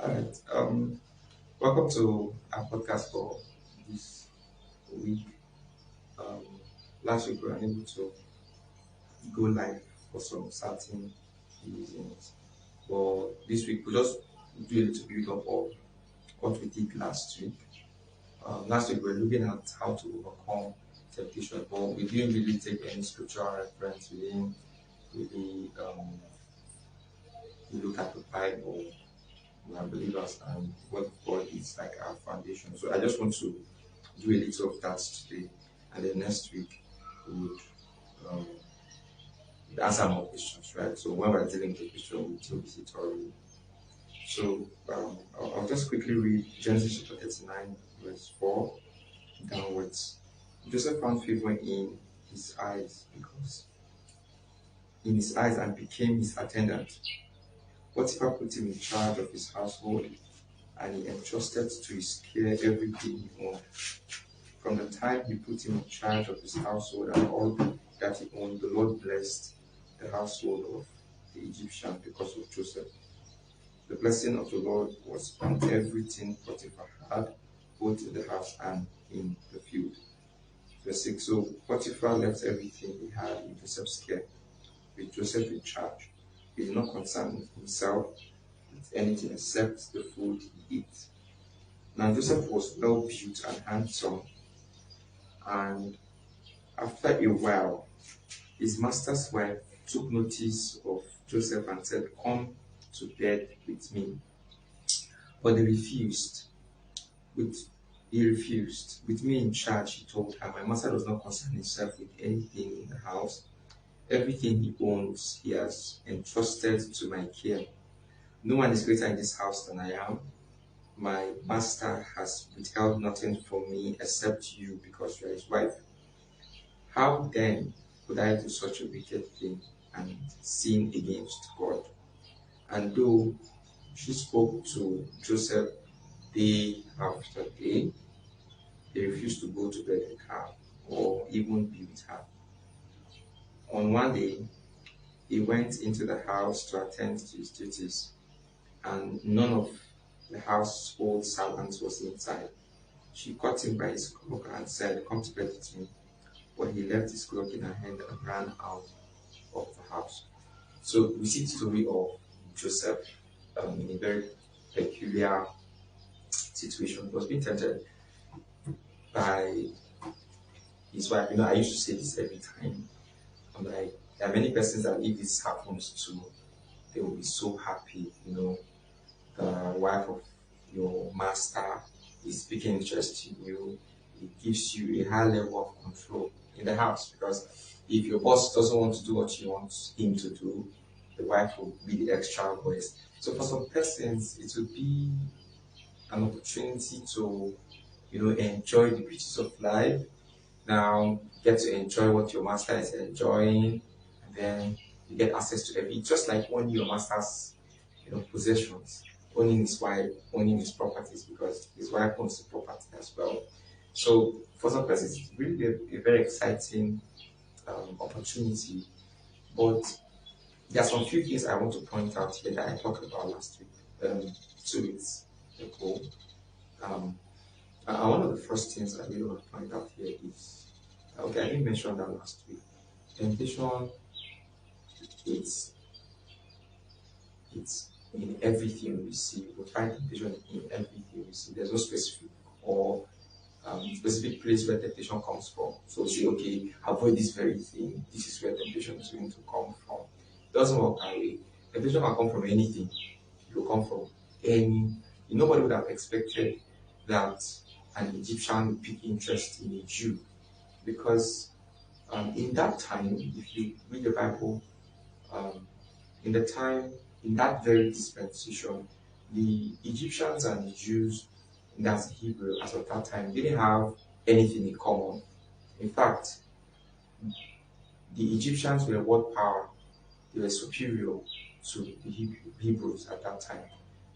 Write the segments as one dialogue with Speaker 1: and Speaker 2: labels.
Speaker 1: All right. Welcome to our podcast for this week. Um, Last week we were unable to go live for some certain reasons, but this week we just do a little bit of what we did last week. Last week we were looking at how to overcome temptation, but we didn't really take any scriptural reference. We didn't really look at the Bible. We are believers, and what God is like our foundation. So I just want to do a little of that today, and then next week we would um, answer more questions, right? So when we're dealing with a question, we deal with it thoroughly. So I'll just quickly read Genesis chapter 39, verse 4 downwards. Joseph found favor in his eyes and became his attendant. Potiphar put him in charge of his household, and he entrusted to his care everything he owned. From the time he put him in charge of his household and all that he owned, the Lord blessed the household of the Egyptian because of Joseph. The blessing of the Lord was on everything Potiphar had, both in the house and in the field. Verse 6. So Potiphar left everything he had in Joseph's care, with Joseph in charge. He did not concern himself with anything except the food he ate. Now Joseph was well built and handsome, and after a while, his master's wife took notice of Joseph and said, "Come to bed with me." But With, he refused. "With me in charge," he told her, "my master does not concern himself with anything in the house. Everything he owns, he has entrusted to my care. No one is greater in this house than I am. My master has withheld nothing from me except you, because you are his wife. How then could I do such a wicked thing and sin against God?" And though she spoke to Joseph day after day, he refused to go to bed with her or even be with her. On one day, he went into the house to attend to his duties, and none of the household servants was inside. She caught him by his cloak and said, "Come to bed with me." But he left his cloak in her hand and ran out of the house. So we see the story of Joseph in a very peculiar situation. He was being tempted by his wife. I used to say this every time. I'm like, there are many persons that if this happens to, they will be so happy. The wife of your master is speaking interest in you. It gives you a high level of control in the house, because if your boss doesn't want to do what you want him to do, the wife will be the extra voice. So for some persons, it will be an opportunity to, enjoy the beauties of life. Now get to enjoy what your master is enjoying, and then you get access to everything. Just like owning your master's, possessions, owning his wife, owning his properties, because his wife owns the property as well. So for some persons, it's really a very exciting opportunity. But there are some few things I want to point out here that I talked about last week, 2 weeks ago. And one of the first things I really want to point out here is, okay, I didn't mention that last week. Temptation, it's it's in everything we see. We find temptation in everything we see. There's no specific or specific place where temptation comes from. So say, okay, avoid this very thing. This is where temptation is going to come from. It doesn't work that way. Temptation can come from anything. It will come from any. Nobody would have expected that an Egyptian would pick interest in a Jew, because in that time, if you read the Bible, um, in the time, in that very dispensation, the Egyptians and the Jews, that's Hebrew as of that time, didn't have anything in common. In fact, the Egyptians were world power. They were superior to the Hebrews at that time.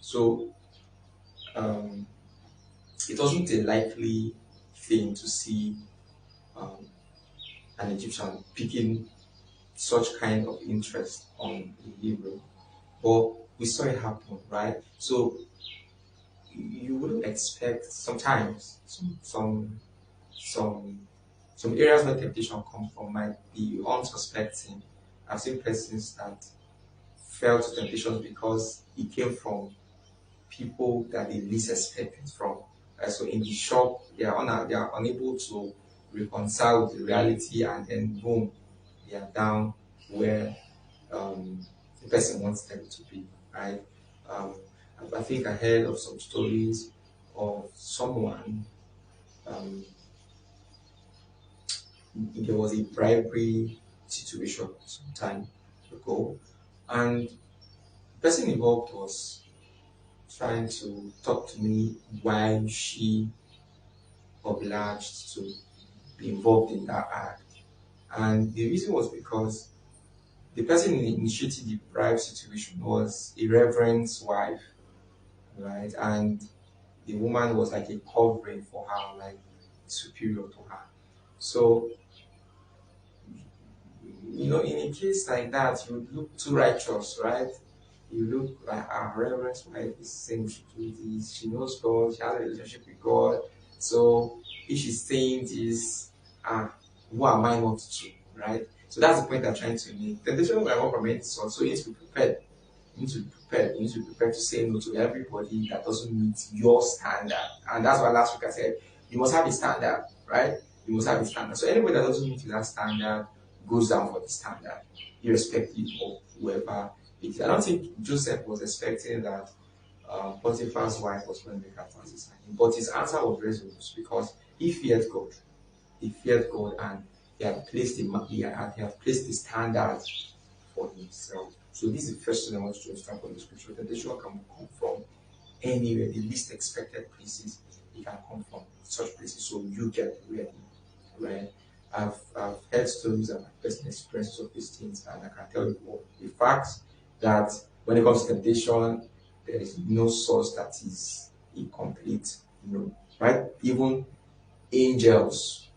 Speaker 1: So um, it wasn't a likely thing to see um, an Egyptian picking such kind of interest on the Hebrew. But we saw it happen, right? So you wouldn't expect sometimes some some areas where temptation come from might be unsuspecting. I've seen persons that fell to temptations because it came from people that they least expect it from. So in the shop, they are unable to reconcile with the reality, and then boom, they are down where the person wants them to be, right? Um, I think I heard of some stories of someone. Um, there was a bribery situation some time ago, and the person involved was trying to talk to me why she obliged to be involved in that act. And the reason was because the person initiating the bribe situation was a reverend's wife, right? And the woman was like a covering for her, like superior to her. So, in a case like that, you look too righteous, right? You look like our reverend's wife is saying she do this, she knows God, she has a relationship with God. So if she's saying this, who am I not to, right? So that's the point I'm trying to make. Temptation will come from any sort, so you need to be prepared. You need to be prepared. You need to be prepared to say no to everybody that doesn't meet your standard. And that's why last week I said you must have a standard, right? You must have a standard. So anybody that doesn't meet that standard goes down for the standard, irrespective of whoever it is. I don't think Joseph was expecting that Potiphar's wife was going to make her fancy, but his answer was resolute because he feared God. He feared God, and he had placed the standard for himself. So this is the first thing I want you to understand from the scripture. Temptation can come from anywhere, the least expected places. It can come from such places. So you get ready, right? I've heard stories and personal experiences of these things, and I can tell you what the fact that when it comes to temptation, there is no source that is incomplete, right? Even angels,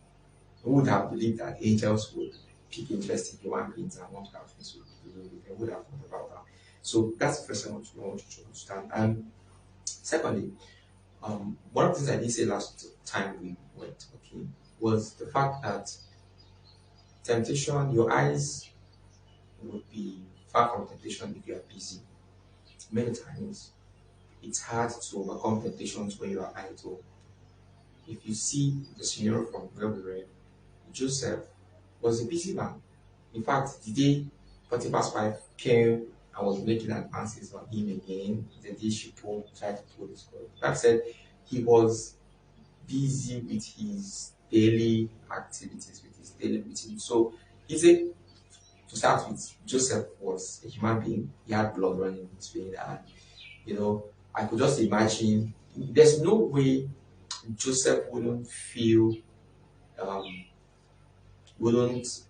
Speaker 1: who would have believed that angels would pick interest in human beings and want to have things to do with them? Would have thought about that. So that's the first thing I want you to understand. And secondly, one of the things I did say last time we went, okay, was the fact that temptation, your eyes would be far from temptation if you are busy. Many times, it's hard to overcome temptations when you are idle. If you see the scenario from where we read, Joseph was a busy man. In fact, the day Potiphar's wife came and was making advances on him again, the day she tried to pull his clothes. That said, he was busy with his daily activities, with his daily routine. So, is it to start with, Joseph was a human being. He had blood running in his veins, and I could just imagine there's no way Joseph wouldn't feel, wouldn't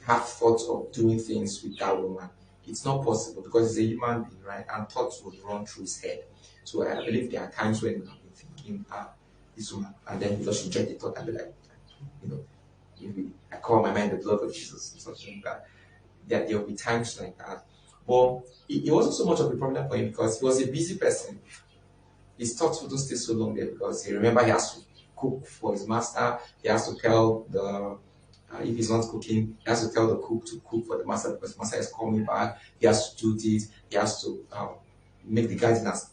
Speaker 1: have thoughts of doing things with that woman. It's not possible because he's a human being, right? And thoughts would run through his head. So I believe there are times when he have been thinking, this woman, and then he just reject the thought and be like, you know, maybe I call my mind the blood of Jesus or something like that. There will be times like that. But it wasn't so much of a problem for him because he was a busy person. His thoughts wouldn't stay so long there because he remember he has to cook for his master. He has to tell the if he's not cooking, he has to tell the cook to cook for the master because the master is coming back. He has to do this. He has to make the garden as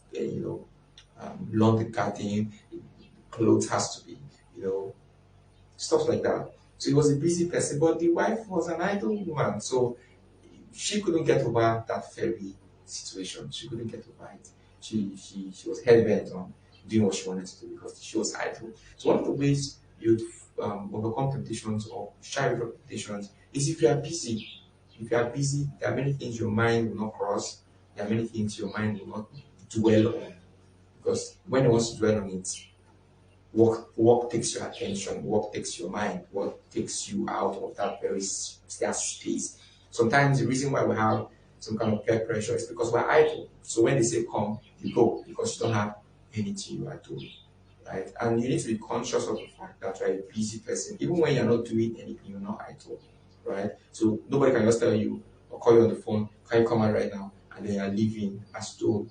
Speaker 1: lawn the garden. Clothes has to be stuff like that. So he was a busy person, but the wife was an idle woman, so she couldn't get over that very situation. She couldn't get over it. She was hell bent on doing what she wanted to do because she was idle. So one of the ways you'd overcome temptations or shy away from temptations is if you are busy. If you are busy, there are many things your mind will not cross. There are many things your mind will not dwell on because when it wants to dwell on it, work takes your attention, work takes your mind, work takes you out of that very that space. Sometimes the reason why we have some kind of peer pressure is because we're idle. So when they say come, you go because you don't have anything you are doing. Right? And you need to be conscious of the fact that you're a busy person. Even when you're not doing anything, you're not idle. Right? So nobody can just tell you or call you on the phone, can you come out right now? and then you are living as though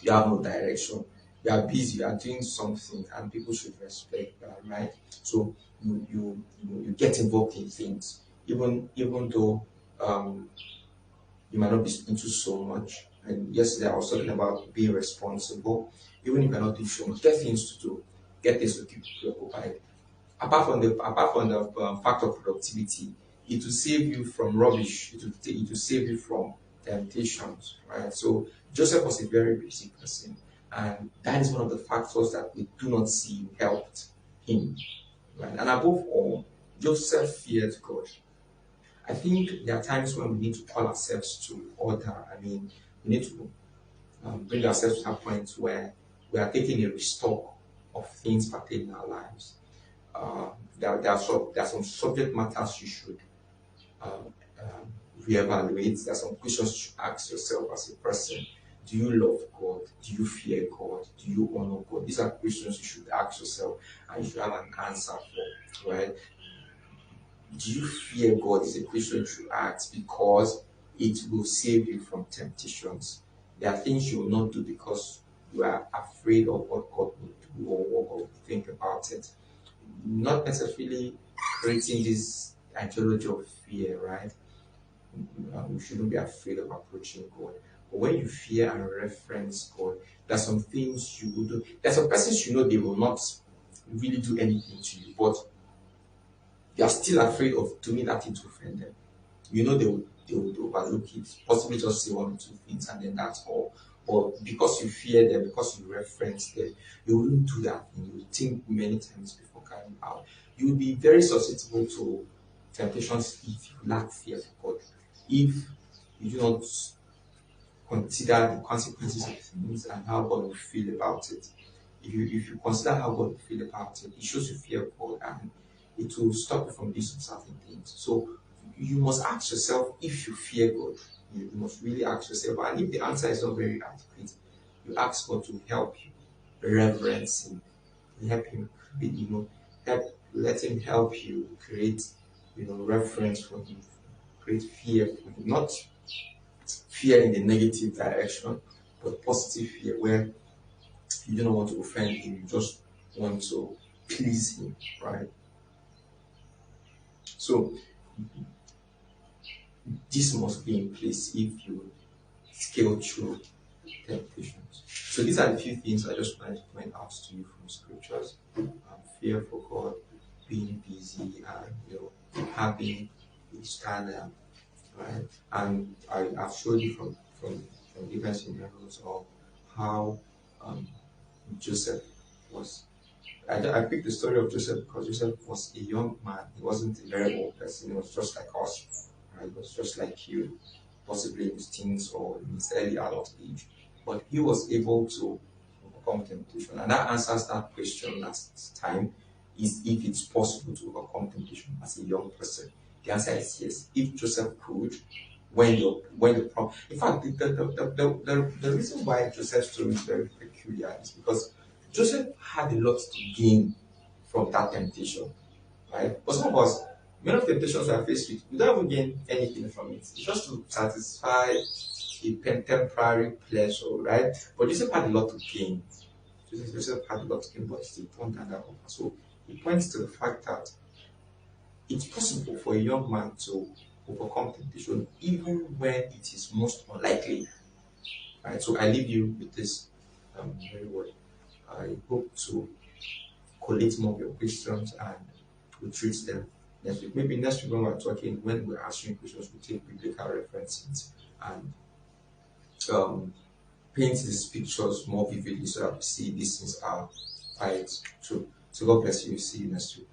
Speaker 1: you have no direction. You are busy, you are doing something, and people should respect that, right? So you get involved in things, even though you might not be into so much. And yesterday I was talking about being responsible. Even if you're not doing so much, get things to do, get things to keep you occupied. Apart from the fact of productivity, it will save you from rubbish. It will save you from temptations, right? So Joseph was a very busy person, and that is one of the factors that we do not see helped him, right? And above all, Joseph feared God. I think there are times when we need to call ourselves to order. I mean, we need to bring ourselves to a point where we are taking a restock of things pertaining in our lives. There are some subject matters you should um, um, reevaluate. There are some questions you should ask yourself as a person. Do you love God? Do you fear God? Do you honor God? These are questions you should ask yourself and you should have an answer for, right? Do you fear God is a question you should ask because it will save you from temptations. There are things you will not do because you are afraid of what God will do or what God will think about it. Not necessarily creating this ideology of fear, right? You shouldn't be afraid of approaching God. But when you fear and reference God, there are some things you will do. There are some persons you know they will not really do anything to you, but you are still afraid of doing that thing to offend them. You know they would overlook it, possibly just say one or two things and then that's all. But because you fear them, because you reference them, you wouldn't do that thing. You would think many times before carrying out. You will be very susceptible to temptations if you lack fear for God. If you do not consider the consequences of things and how God will feel about it. If you consider how God will feel about it, it shows you fear of God and it will stop you from doing some certain things. So you must ask yourself if you fear God. You must really ask yourself, and if the answer is not very adequate, you ask God to help you, reverence Him, help Him, let Him help you create, reverence for Him, create fear for Him, not fear in the negative direction, but positive fear where you don't want to offend Him, you just want to please Him, right? So this must be in place if you scale through temptations. So these are the few things I just wanted to point out to you from scriptures: fear for God, being busy, and having a standard, right? And I've showed you from different scenarios of how um, Joseph was. I picked the story of Joseph because Joseph was a young man. He wasn't a very old person. He was just like us. Right? He was just like you, possibly in his teens or in his early adult age. But he was able to overcome temptation. And that answers that question last time, is if it's possible to overcome temptation as a young person. The answer is yes. If Joseph could, when the problem, in fact, the reason why Joseph's story is very peculiar is because Joseph had a lot to gain from that temptation, right? But some of us, many of the temptations we are faced with, we don't even gain anything from it. It's just to satisfy a temporary pleasure, right? But Joseph had a lot to gain. Joseph had a lot to gain, but he still turned down that offer. So it points to the fact that it's possible for a young man to overcome temptation even when it is most unlikely. Right? So I leave you with this very word. I hope to collate more of your questions and we treat them next week. Maybe next week when we're answering questions, we take biblical references and um, paint these pictures more vividly so that we see these things are quite true. So God bless you. See you next week.